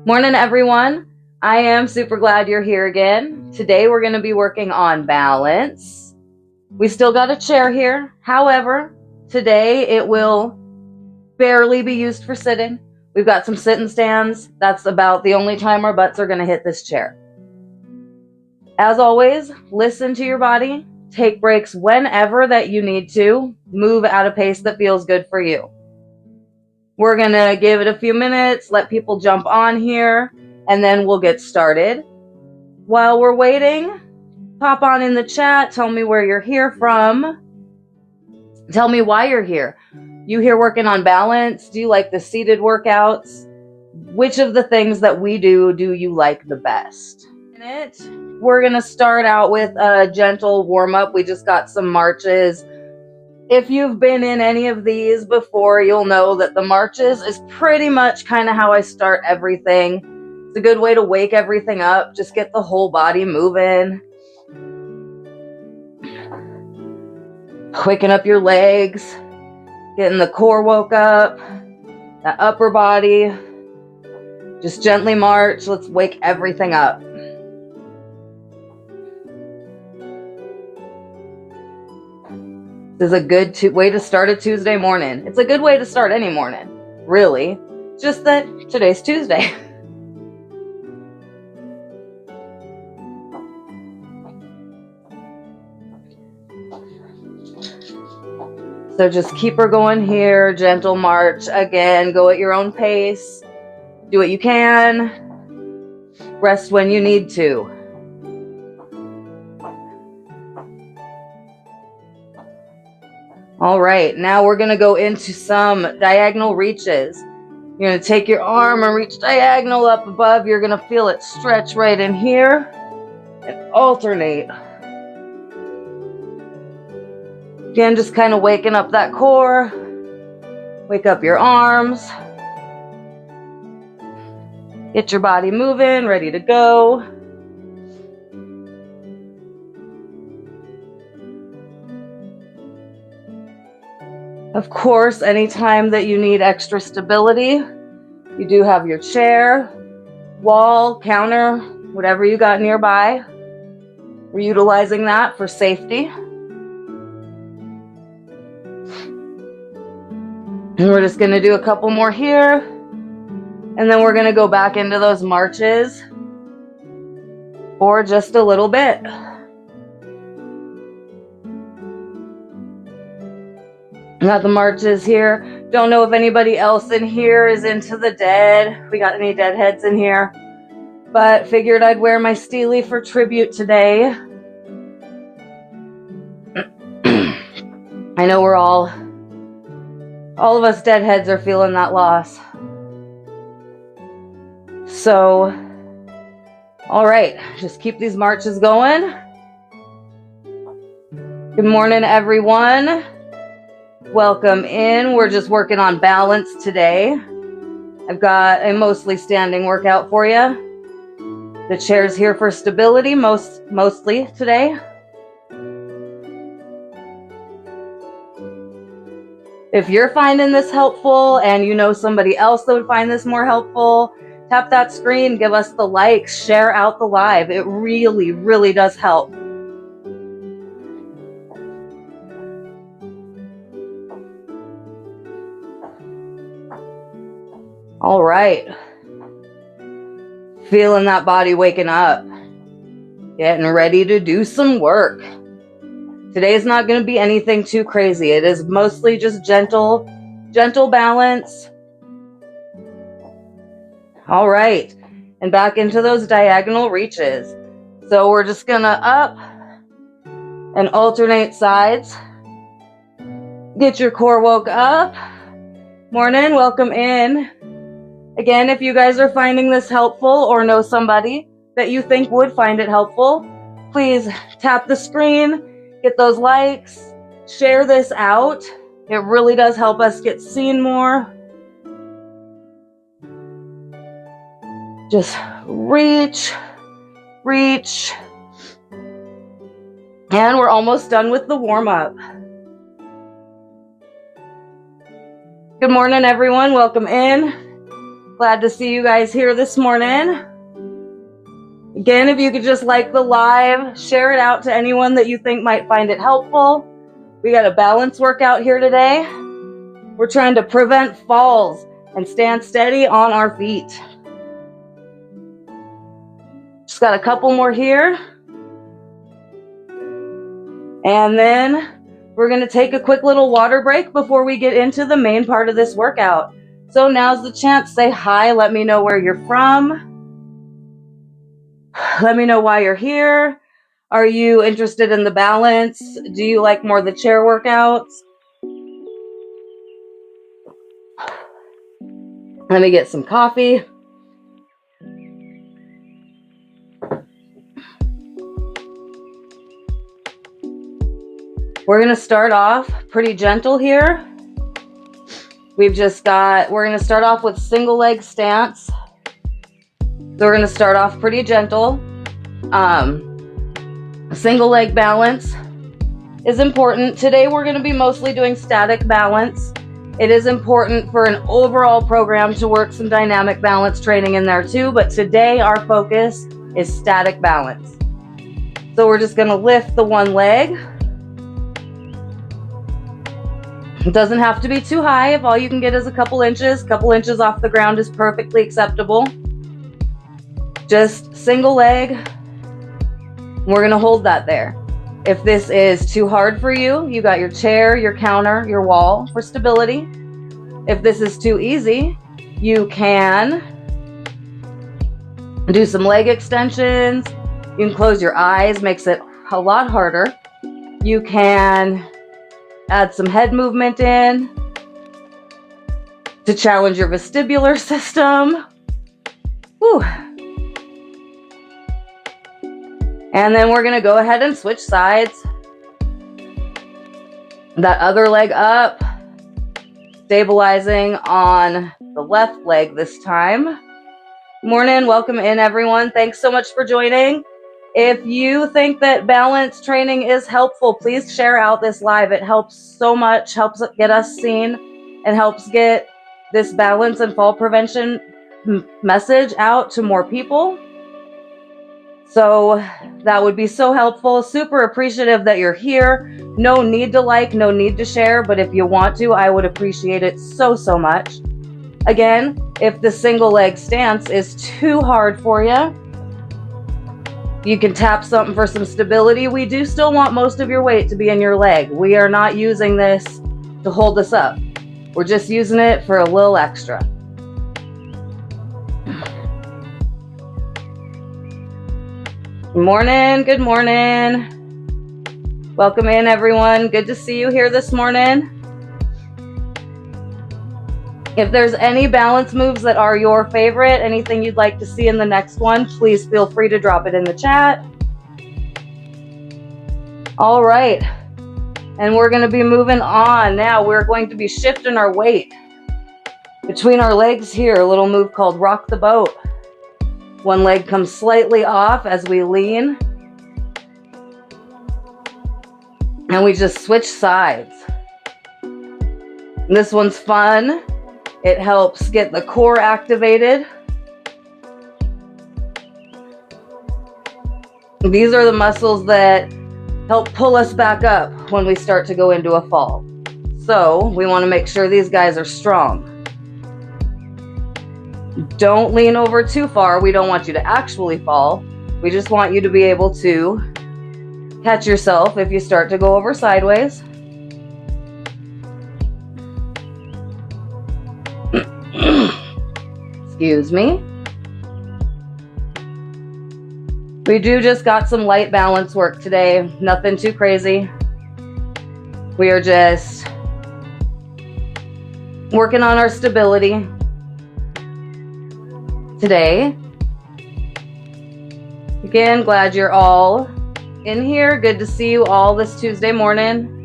Morning, everyone. I am super glad you're here again. Today we're going to be working on balance. We still got a chair here. However, today it will barely be used for sitting. We've got some sit and stands. That's about the only time our butts are going to hit this chair. As always, listen to your body. Take breaks whenever that you need to. Move at a pace that feels good for you. We're going to give it a few minutes, let people jump on here, and then we'll get started. While we're waiting, pop on in the chat. Tell me where you're here from. Tell me why you're here. You here working on balance? Do you like the seated workouts? Which of the things that we do you like the best? We're going to start out with a gentle warm-up. We just got some marches. If you've been in any of these before, you'll know that the marches is pretty much kind of how I start everything. It's a good way to wake everything up. Just get the whole body moving. Quicken up your legs. Getting the core woke up. That upper body. Just gently march. Let's wake everything up. This is a good way to start a Tuesday morning. It's a good way to start any morning, really. Just that today's Tuesday. So just keep her going here, gentle march. Again, go at your own pace. Do what you can. Rest when you need to. All right, now we're going to go into some diagonal reaches. You're going to take your arm and reach diagonal up above. You're going to feel it stretch right in here and alternate. Again, just kind of waking up that core. Wake up your arms. Get your body moving, ready to go. Of course, anytime that you need extra stability, you do have your chair, wall, counter, whatever you got nearby. We're utilizing that for safety. And we're just going to do a couple more here. And then we're going to go back into those marches for just a little bit. Got the marches here. Don't know if anybody else in here is into the dead. We got any deadheads in here? But figured I'd wear my Steely for tribute today. I know we're all of us deadheads are feeling that loss. So, all right, just keep these marches going. Good morning, everyone. Welcome in. We're just working on balance today. I've got a mostly standing workout for you. The chair's here for stability mostly today. If you're finding this helpful and you know somebody else that would find this more helpful, tap that screen, give us the likes, share out the live. It really, really does help. All right. Feeling that body waking up. Getting ready to do some work. Today is not going to be anything too crazy. It is mostly just gentle balance. All right. And back into those diagonal reaches. So we're just going to up and alternate sides. Get your core woke up. Morning. Welcome in. Again, if you guys are finding this helpful or know somebody that you think would find it helpful, please tap the screen, get those likes, share this out. It really does help us get seen more. Just reach. And we're almost done with the warm-up. Good morning, everyone. Welcome in. Glad to see you guys here this morning. Again, if you could just like the live, share it out to anyone that you think might find it helpful. We got a balance workout here today. We're trying to prevent falls and stand steady on our feet. Just got a couple more here. And then we're going to take a quick little water break before we get into the main part of this workout. So now's the chance. Say hi. Let me know where you're from. Let me know why you're here. Are you interested in the balance? Do you like more of the chair workouts? Let me get some coffee. We're going to start off pretty gentle here. We're going to start off with single leg stance. So we're going to start off pretty gentle. Single leg balance is important. Today we're going to be mostly doing static balance. It is important for an overall program to work some dynamic balance training in there too, but today our focus is static balance. So we're just going to lift the one leg. It doesn't have to be too high. If all you can get is a couple inches off the ground is perfectly acceptable. Just single leg. We're going to hold that there. If this is too hard for you, you got your chair, your counter, your wall for stability. If this is too easy, you can do some leg extensions. You can close your eyes, makes it a lot harder. You can add some head movement in to challenge your vestibular system. Whew. And then we're going to go ahead and switch sides. That other leg up, stabilizing on the left leg this time. Morning, welcome in everyone. Thanks so much for joining. If you think that balance training is helpful, please share out this live. It helps so much, helps get us seen, and helps get this balance and fall prevention message out to more people. So that would be so helpful. Super appreciative that you're here. No need to like, no need to share, but if you want to, I would appreciate it so, so much. Again, if the single leg stance is too hard for you, you can tap something for some stability. We do still want most of your weight to be in your leg. We are not using this to hold us up. We're just using it for a little extra. Good morning. Good morning. Welcome in, everyone. Good to see you here this morning. If there's any balance moves that are your favorite, anything you'd like to see in the next one, please feel free to drop it in the chat. All right. And we're going to be moving on. Now we're going to be shifting our weight between our legs here. A little move called rock the boat. One leg comes slightly off as we lean. And we just switch sides. This one's fun. It helps get the core activated. These are the muscles that help pull us back up when we start to go into a fall. So we want to make sure these guys are strong. Don't lean over too far. We don't want you to actually fall. We just want you to be able to catch yourself if you start to go over sideways. Excuse me. We just got some light balance work today. Nothing too crazy. We are just working on our stability today. Again, glad you're all in here. Good to see you all this Tuesday morning.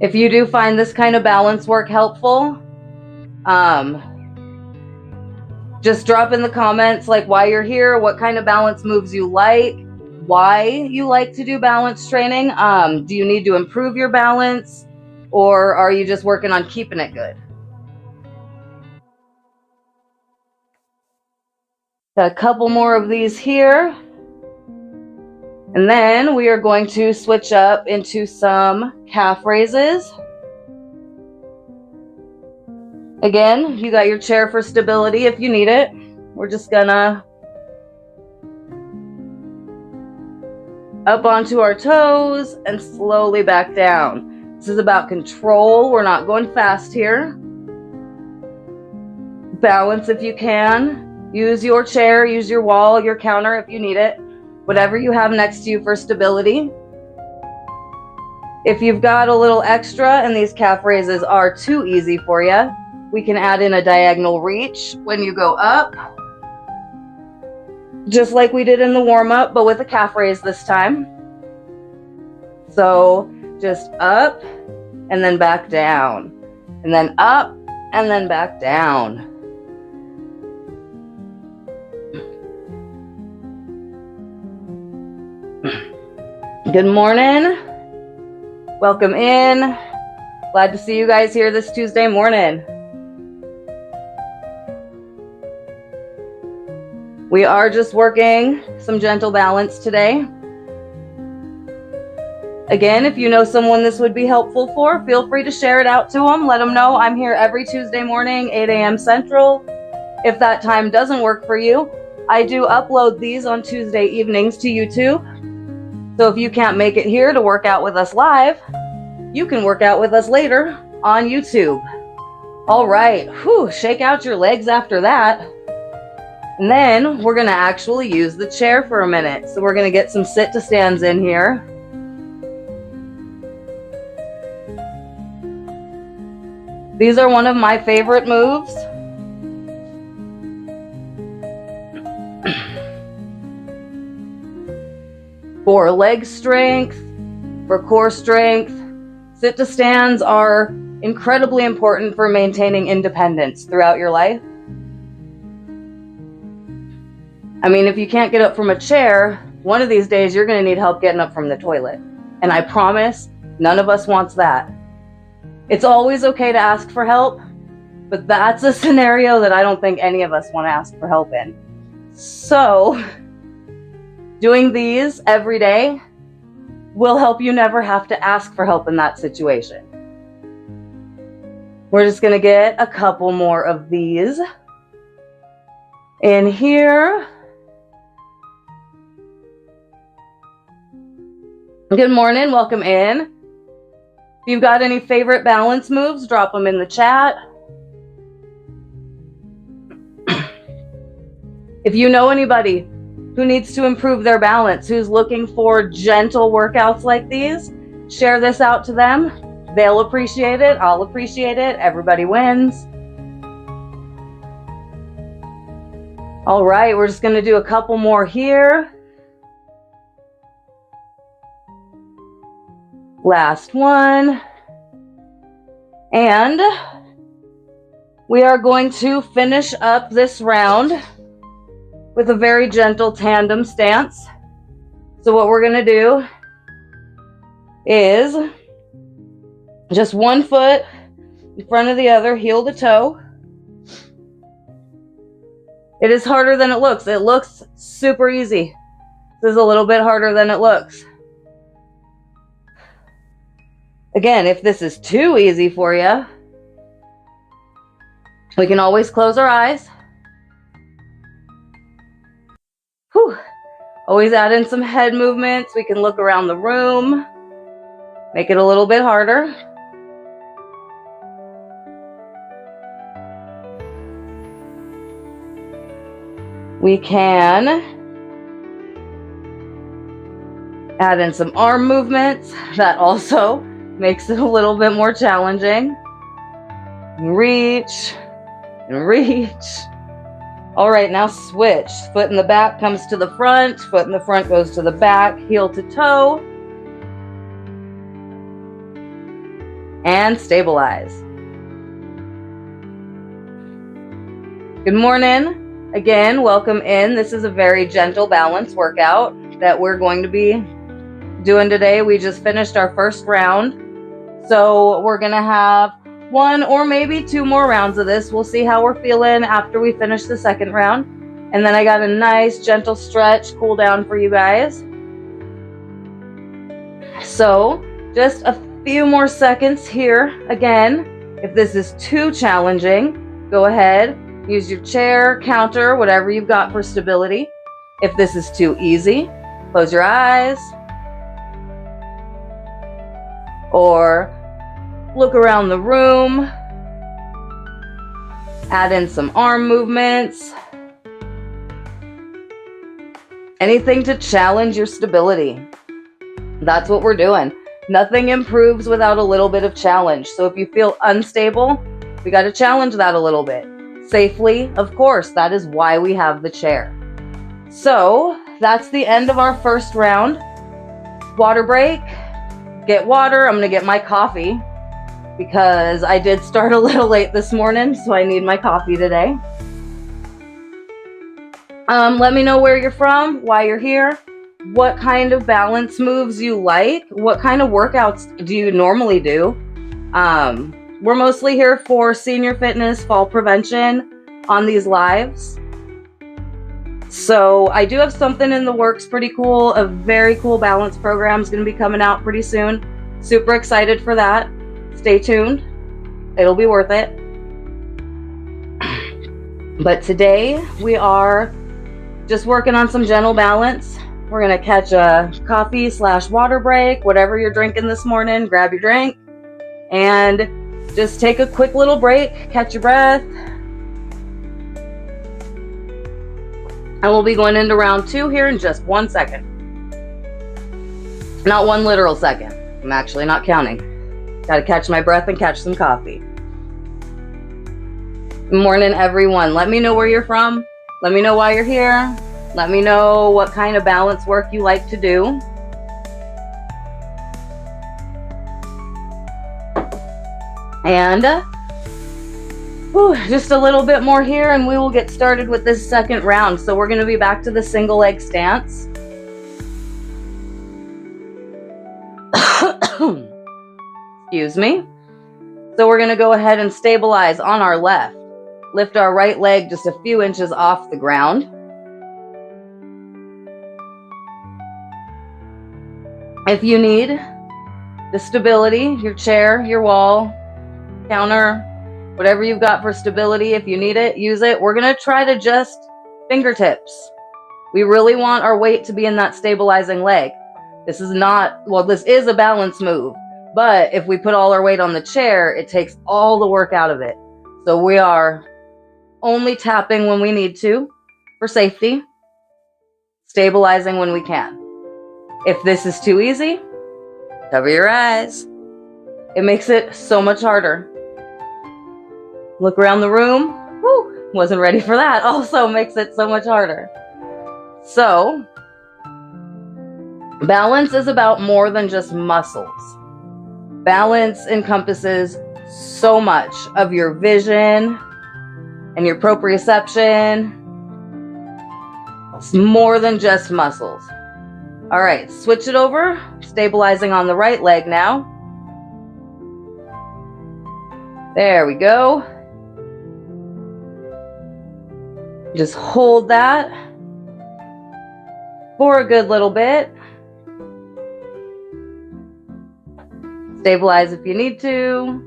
If you do find this kind of balance work helpful, just drop in the comments like why you're here, what kind of balance moves you like, why you like to do balance training. Do you need to improve your balance? Or are you just working on keeping it good? Got a couple more of these here. And then we are going to switch up into some calf raises. Again, you got your chair for stability if you need it. We're just gonna up onto our toes and slowly back down. This is about control. We're not going fast here. Balance if you can. Use your chair, use your wall, your counter if you need it. Whatever you have next to you for stability. If you've got a little extra and these calf raises are too easy for you, we can add in a diagonal reach when you go up. Just like we did in the warm-up, but with a calf raise this time. So just up and then back down. And then up and then back down. Good morning. Welcome in. Glad to see you guys here this Tuesday morning. We are just working some gentle balance today. Again, if you know someone this would be helpful for, feel free to share it out to them. Let them know I'm here every Tuesday morning, 8 a.m. Central. If that time doesn't work for you, I do upload these on Tuesday evenings to YouTube. So if you can't make it here to work out with us live, you can work out with us later on YouTube. All right, shake out your legs after that. And then we're gonna actually use the chair for a minute. So we're gonna get some sit to stands in here. These are one of my favorite moves. For leg strength, for core strength, sit to stands are incredibly important for maintaining independence throughout your life. I mean, if you can't get up from a chair, one of these days you're going to need help getting up from the toilet. And I promise, none of us wants that. It's always okay to ask for help, but that's a scenario that I don't think any of us want to ask for help in. So, doing these every day will help you never have to ask for help in that situation. We're just going to get a couple more of these in here. Good morning, welcome in. If you've got any favorite balance moves, drop them in the chat. If you know anybody who needs to improve their balance, who's looking for gentle workouts like these, share this out to them. They'll appreciate it, I'll appreciate it, everybody wins. All right, we're just gonna do a couple more here. Last one. And we are going to finish up this round with a very gentle tandem stance. So what we're going to do is just one foot in front of the other, heel to toe. It is harder than it looks. It looks super easy. This is a little bit harder than it looks. Again, if this is too easy for you, we can always close our eyes. Always add in some head movements. We can look around the room, make it a little bit harder. We can add in some arm movements. That also makes it a little bit more challenging. Reach and reach. All right, now switch. Foot in the back comes to the front. Foot in the front goes to the back. Heel to toe. And stabilize. Good morning. Again, welcome in. This is a very gentle balance workout that we're going to be doing today. We just finished our first round. So we're gonna have 1 or maybe 2 more rounds of this. We'll see how we're feeling after we finish the second round. And then I got a nice gentle stretch, cool down for you guys. So just a few more seconds here. Again, if this is too challenging, go ahead, use your chair, counter, whatever you've got for stability. If this is too easy, close your eyes or look around the room, add in some arm movements, anything to challenge your stability. That's what we're doing. Nothing improves without a little bit of challenge. So if you feel unstable, we got to challenge that a little bit. Safely, of course, that is why we have the chair. So that's the end of our first round. Water break, get water. I'm going to get my coffee because I did start a little late this morning, so I need my coffee today. Let me know where you're from, why you're here, what kind of balance moves you like, what kind of workouts do you normally do. We're mostly here for senior fitness, fall prevention on these lives. So I do have something in the works pretty cool. A very cool balance program is going to be coming out pretty soon. Super excited for that. Stay tuned. It'll be worth it. But today we are just working on some gentle balance. We're going to catch a coffee/water break, whatever you're drinking this morning, grab your drink and just take a quick little break, catch your breath. And we'll be going into round 2 here in just 1 second. Not 1 literal second. I'm actually not counting. Got to catch my breath and catch some coffee. Good morning, everyone. Let me know where you're from. Let me know why you're here. Let me know what kind of balance work you like to do. And just a little bit more here and we will get started with this second round. So we're going to be back to the single leg stance. Excuse me. So we're going to go ahead and stabilize on our left. Lift our right leg just a few inches off the ground. If you need the stability, your chair, your wall, counter, whatever you've got for stability, if you need it, use it. We're going to try to just fingertips. We really want our weight to be in that stabilizing leg. This is not, well, this is a balance move, but if we put all our weight on the chair, it takes all the work out of it. So we are only tapping when we need to for safety, stabilizing when we can. If this is too easy, cover your eyes. It makes it so much harder. Look around the room. Whew, wasn't ready for that. Also makes it so much harder. So, balance is about more than just muscles. Balance encompasses so much of your vision and your proprioception. It's more than just muscles. All right, switch it over. Stabilizing on the right leg now. There we go. Just hold that for a good little bit. Stabilize if you need to.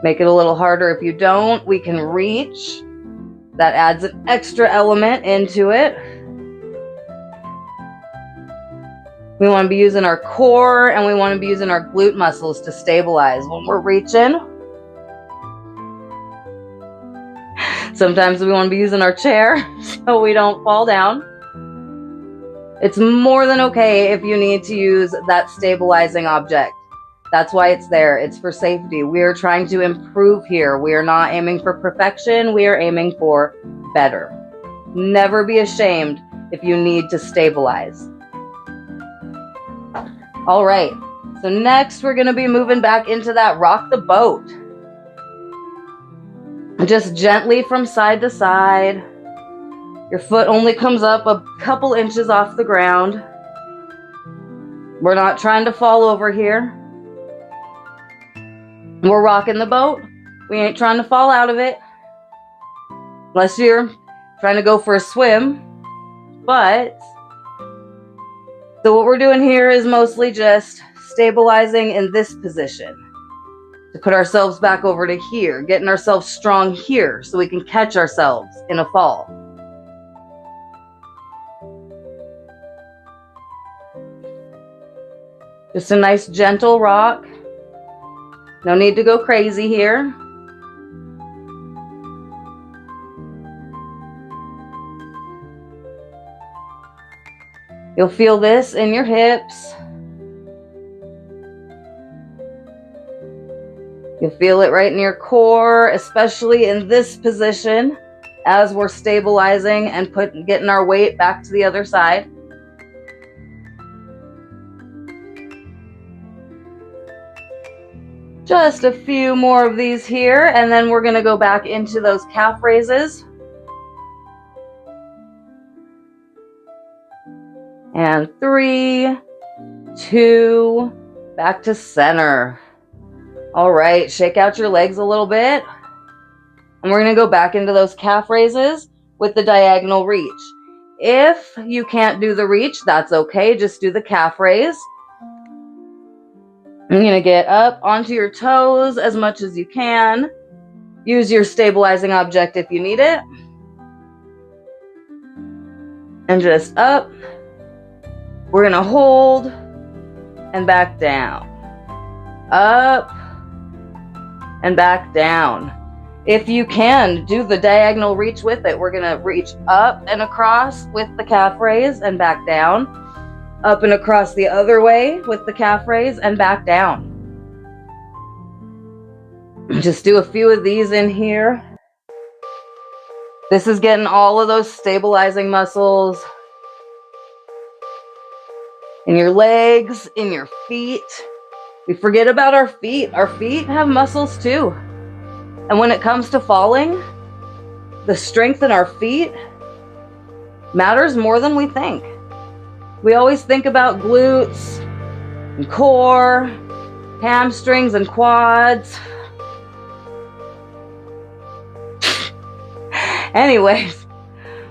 Make it a little harder if you don't. We can reach. That adds an extra element into it. We want to be using our core and we want to be using our glute muscles to stabilize when we're reaching. Sometimes we want to be using our chair so we don't fall down. It's more than okay if you need to use that stabilizing object. That's why it's there. It's for safety. We are trying to improve here. We are not aiming for perfection. We are aiming for better. Never be ashamed if you need to stabilize. All right. So next we're going to be moving back into that rock the boat. Just gently from side to side. Your foot only comes up a couple inches off the ground. We're not trying to fall over here. We're rocking the boat. We ain't trying to fall out of it. Unless you're trying to go for a swim. But, so what we're doing here is mostly just stabilizing in this position. To put ourselves back over to here. Getting ourselves strong here so we can catch ourselves in a fall. Just a nice gentle rock. No need to go crazy here. You'll feel this in your hips. You'll feel it right in your core, especially in this position as we're stabilizing and getting our weight back to the other side. Just a few more of these here, and then we're going to go back into those calf raises. And 3, 2, back to center. All right, shake out your legs a little bit. And we're going to go back into those calf raises with the diagonal reach. If you can't do the reach, that's okay. Just do the calf raise. You're going to get up onto your toes as much as you can. Use your stabilizing object if you need it. And just up. We're going to hold and back down. Up and back down. If you can, do the diagonal reach with it. We're going to reach up and across with the calf raise and back down. Up and across the other way with the calf raise and back down. Just do a few of these in here. This is getting all of those stabilizing muscles in your legs, in your feet. We forget about our feet. Our feet have muscles too. And when it comes to falling, the strength in our feet matters more than we think. We always think about glutes and core, hamstrings and quads. Anyways,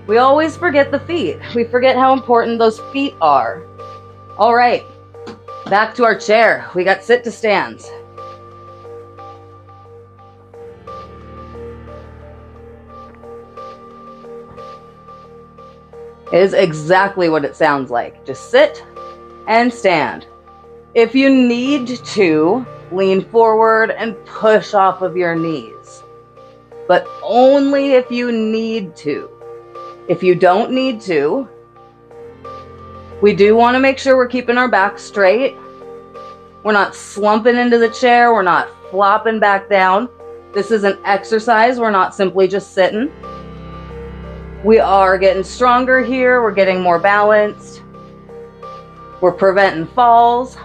we always forget the feet. We forget how important those feet are. All right, back to our chair. We got sit to stands. It is exactly what it sounds like. Just sit and stand. If you need to, lean forward and push off of your knees. But only if you need to. If you don't need to, we do want to make sure we're keeping our back straight. We're not slumping into the chair. We're not flopping back down. This is an exercise. We're not simply just sitting. We are getting stronger here. We're getting more balanced. We're preventing falls.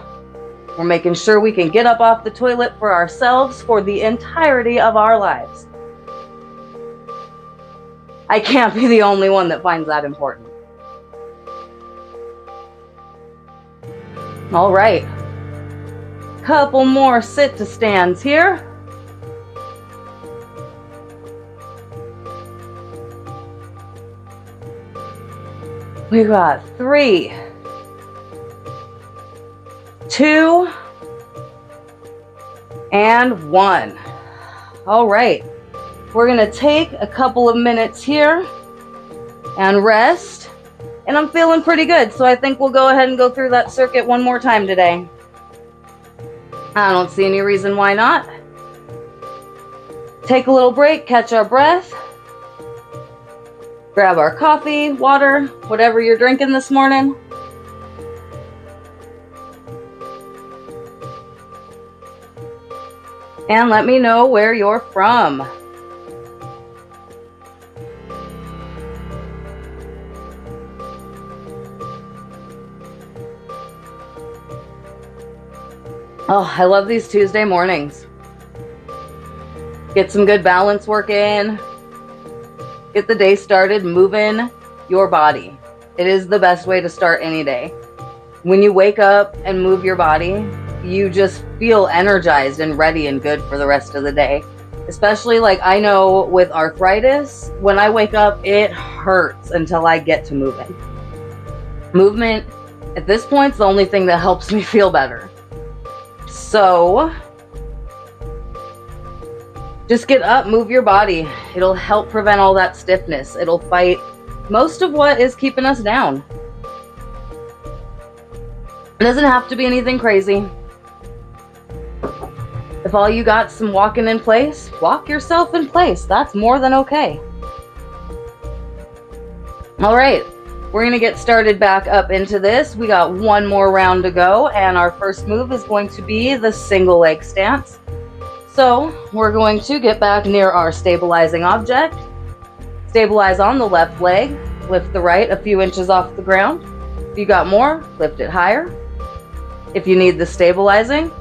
We're making sure we can get up off the toilet for ourselves for the entirety of our lives. I can't be the only one that finds that important. All right. Couple more sit to stands here. We got 3, 2, and 1. All right. We're going to take a couple of minutes here and rest. And I'm feeling pretty good, so I think we'll go ahead and go through that circuit one more time today. I don't see any reason why not. Take a little break, catch our breath. Grab our coffee, water, whatever you're drinking this morning. And let me know where you're from. Oh, I love these Tuesday mornings. Get some good balance work in. Get the day started moving your body. It is the best way to start any day. When you wake up and move your body, you just feel energized and ready and good for the rest of the day. Especially, like, I know with arthritis, when I wake up, it hurts until I get to moving. Movement, at this point, is the only thing that helps me feel better. So, just get up, move your body. It'll help prevent all that stiffness. It'll fight most of what is keeping us down. It doesn't have to be anything crazy. If all you got is some walking in place, walk yourself in place. That's more than okay. All right, we're gonna get started back up into this. We got one more round to go, and our first move is going to be the single leg stance. So we're going to get back near our stabilizing object, stabilize on the left leg, lift the right a few inches off the ground. If you got more, lift it higher. If you need the stabilizing,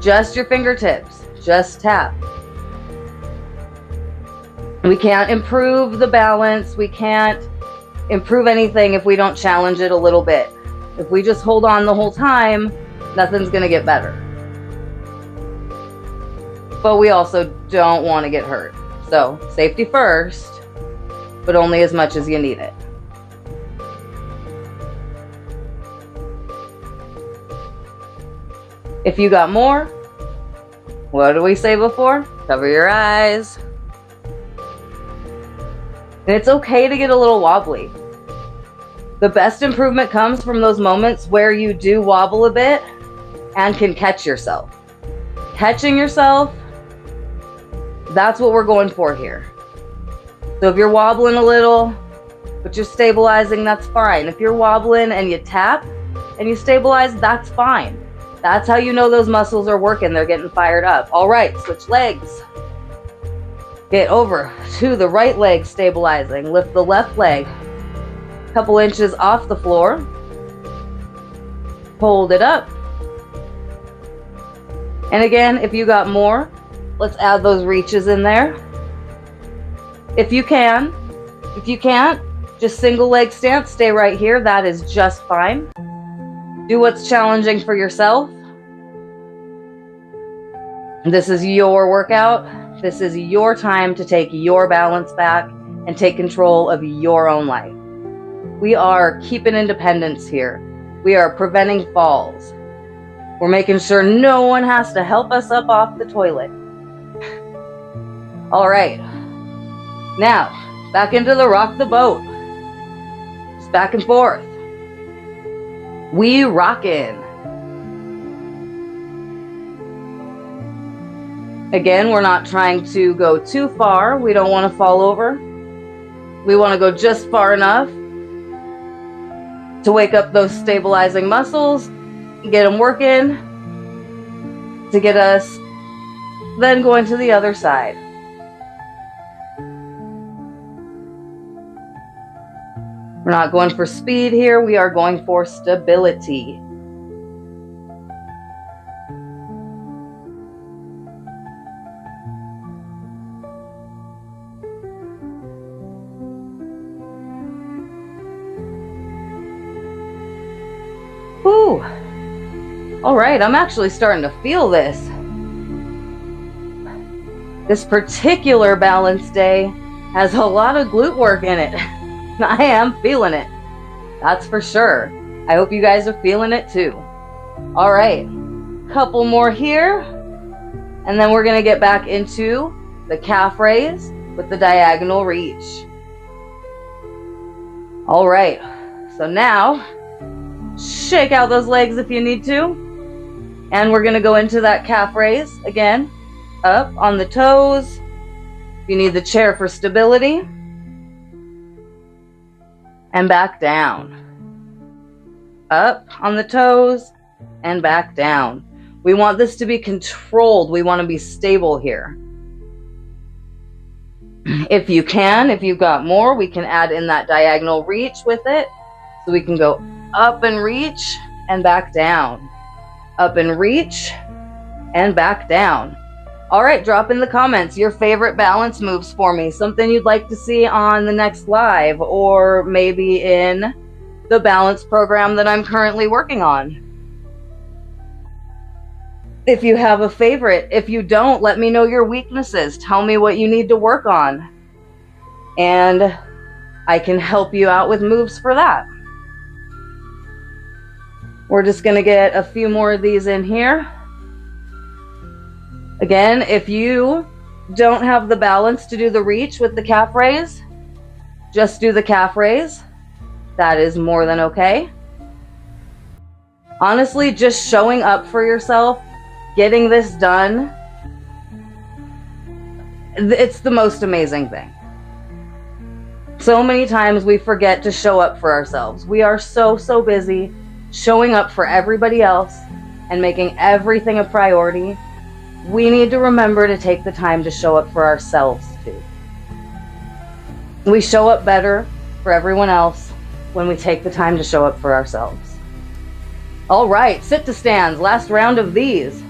just your fingertips, just tap. We can't improve the balance. We can't improve anything if we don't challenge it a little bit. If we just hold on the whole time, nothing's gonna get better. But we also don't want to get hurt. So safety first, but only as much as you need it. If you got more, what did we say before? Cover your eyes. And it's okay to get a little wobbly. The best improvement comes from those moments where you do wobble a bit and can catch yourself. Catching yourself, that's what we're going for here. So if you're wobbling a little, but you're stabilizing, that's fine. If you're wobbling and you tap and you stabilize, that's fine. That's how you know those muscles are working. They're getting fired up. All right, switch legs. Get over to the right leg, stabilizing. Lift the left leg a couple inches off the floor. Hold it up. And again, if you got more, let's add those reaches in there. If you can. If you can't, just single leg stance, stay right here. That is just fine. Do what's challenging for yourself. This is your workout. This is your time to take your balance back and take control of your own life. We are keeping independence here. We are preventing falls. We're making sure no one has to help us up off the toilet. All right. Now, back into the rock the boat. Just back and forth. We rockin'. Again, we're not trying to go too far. We don't want to fall over. We want to go just far enough to wake up those stabilizing muscles, get them working, to get us then going to the other side. We're not going for speed here. We are going for stability. Whew. All right, I'm actually starting to feel this. This particular balance day has a lot of glute work in it. I am feeling it. That's for sure. I hope you guys are feeling it too. All right, couple more here. And then we're gonna get back into the calf raise with the diagonal reach. All right, so now shake out those legs if you need to. And we're gonna go into that calf raise again, up on the toes. If you need the chair for stability. And back down. Up on the toes and back down. We want this to be controlled. We want to be stable here. If you can, if you've got more, we can add in that diagonal reach with it. So we can go up and reach and back down. Up and reach and back down. All right, drop in the comments your favorite balance moves for me. Something you'd like to see on the next live, or maybe in the balance program that I'm currently working on. If you have a favorite, if you don't, let me know your weaknesses. Tell me what you need to work on. And I can help you out with moves for that. We're just going to get a few more of these in here. Again, if you don't have the balance to do the reach with the calf raise, just do the calf raise. That is more than okay. Honestly, just showing up for yourself, getting this done, it's the most amazing thing. So many times we forget to show up for ourselves. We are so busy showing up for everybody else and making everything a priority. We need to remember to take the time to show up for ourselves too. We show up better for everyone else when we take the time to show up for ourselves. All right, sit to stands, last round of these.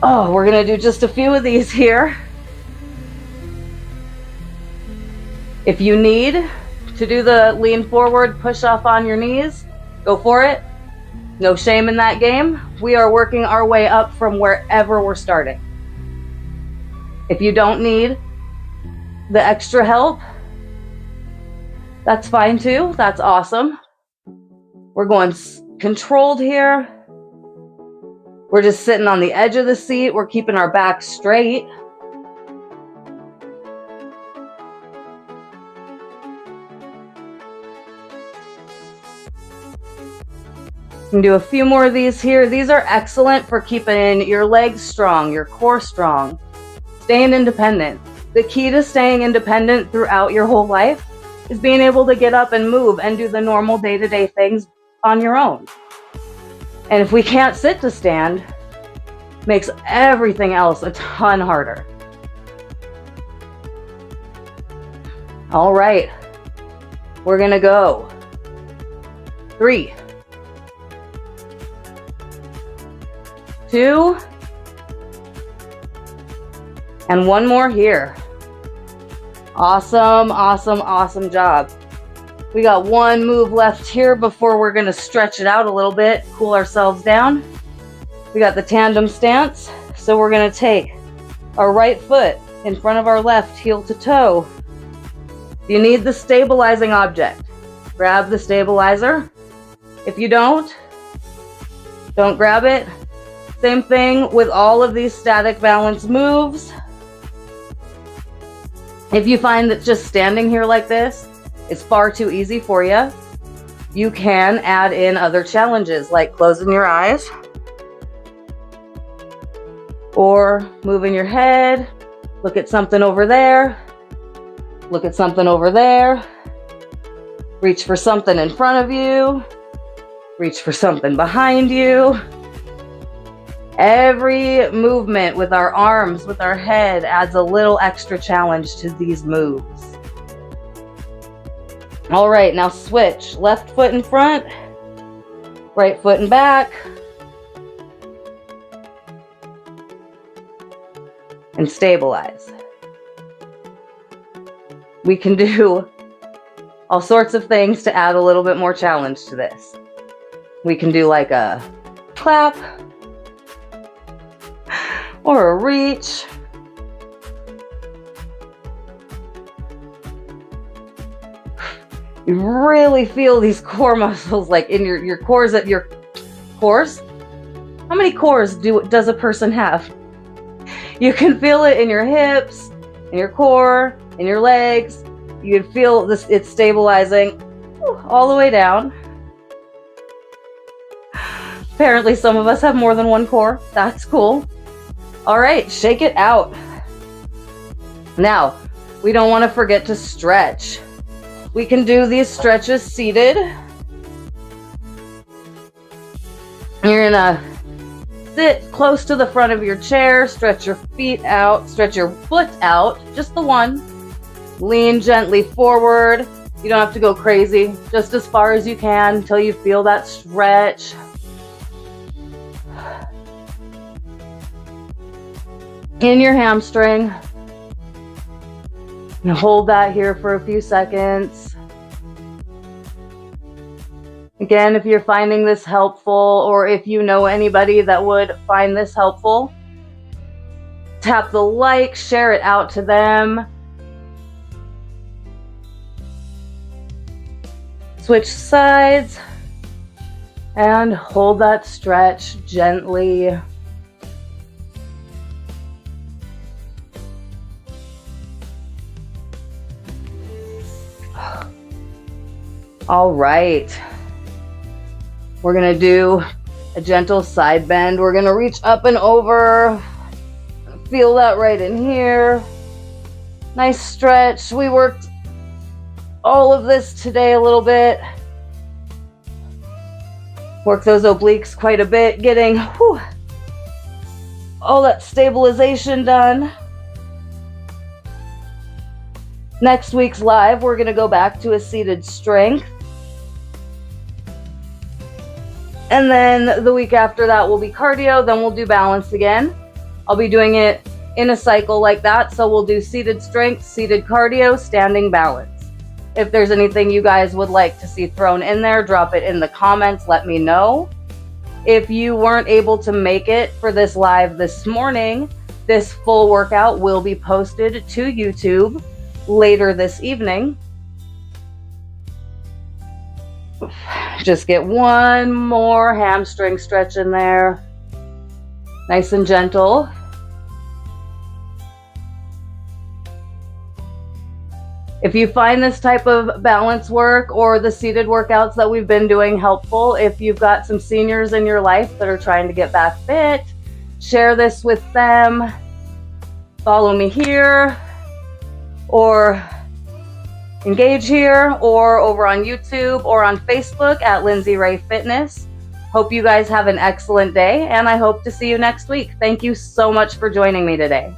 Oh, we're gonna do just a few of these here. If you need to do the lean forward, push off on your knees, go for it. No shame in that game. We are working our way up from wherever we're starting. If you don't need the extra help, that's fine too. That's awesome. We're going controlled here. We're just sitting on the edge of the seat. We're keeping our back straight. You can do a few more of these here. These are excellent for keeping your legs strong, your core strong, staying independent. The key to staying independent throughout your whole life is being able to get up and move and do the normal day-to-day things on your own. And if we can't sit to stand, it makes everything else a ton harder. All right, we're gonna go 3, 2, and 1 more here. Awesome, awesome, awesome job. We got 1 move left here before we're gonna stretch it out a little bit, cool ourselves down. We got the tandem stance. So we're gonna take our right foot in front of our left, heel to toe. You need the stabilizing object. Grab the stabilizer. If you don't grab it. Same thing with all of these static balance moves. If you find that just standing here like this is far too easy for you, you can add in other challenges like closing your eyes or moving your head. Look at something over there. Look at something over there. Reach for something in front of you. Reach for something behind you. Every movement with our arms, with our head, adds a little extra challenge to these moves. All right, now switch. Left foot in front, right foot in back. And stabilize. We can do all sorts of things to add a little bit more challenge to this. We can do like a clap, or a reach. You really feel these core muscles like in your cores, at your cores. How many cores does a person have? You can feel it in your hips, in your core, in your legs. You can feel this, it's stabilizing all the way down. Apparently some of us have more than 1 core. That's cool. All right, shake it out. Now, we don't want to forget to stretch. We can do these stretches seated. You're gonna sit close to the front of your chair, stretch your feet out, stretch your foot out, just the one. Lean gently forward. You don't have to go crazy, just as far as you can until you feel that stretch. In your hamstring. And hold that here for a few seconds. Again, if you're finding this helpful, or if you know anybody that would find this helpful, tap the like, share it out to them. Switch sides and hold that stretch gently. All right. We're going to do a gentle side bend. We're going to reach up and over. Feel that right in here. Nice stretch. We worked all of this today a little bit. Work those obliques quite a bit, getting all that stabilization done. Next week's live, we're going to go back to a seated strength. And then the week after that will be cardio, then we'll do balance again. I'll be doing it in a cycle like that, so we'll do seated strength, seated cardio, standing balance. If there's anything you guys would like to see thrown in there, drop it in the comments, let me know. If you weren't able to make it for this live this morning, this full workout will be posted to YouTube later this evening. Just get one more hamstring stretch in there. Nice and gentle. If you find this type of balance work or the seated workouts that we've been doing helpful, if you've got some seniors in your life that are trying to get back fit, share this with them. Follow me here, or engage here, or over on YouTube or on Facebook at Lindsay Ray Fitness. Hope you guys have an excellent day, and I hope to see you next week. Thank you so much for joining me today.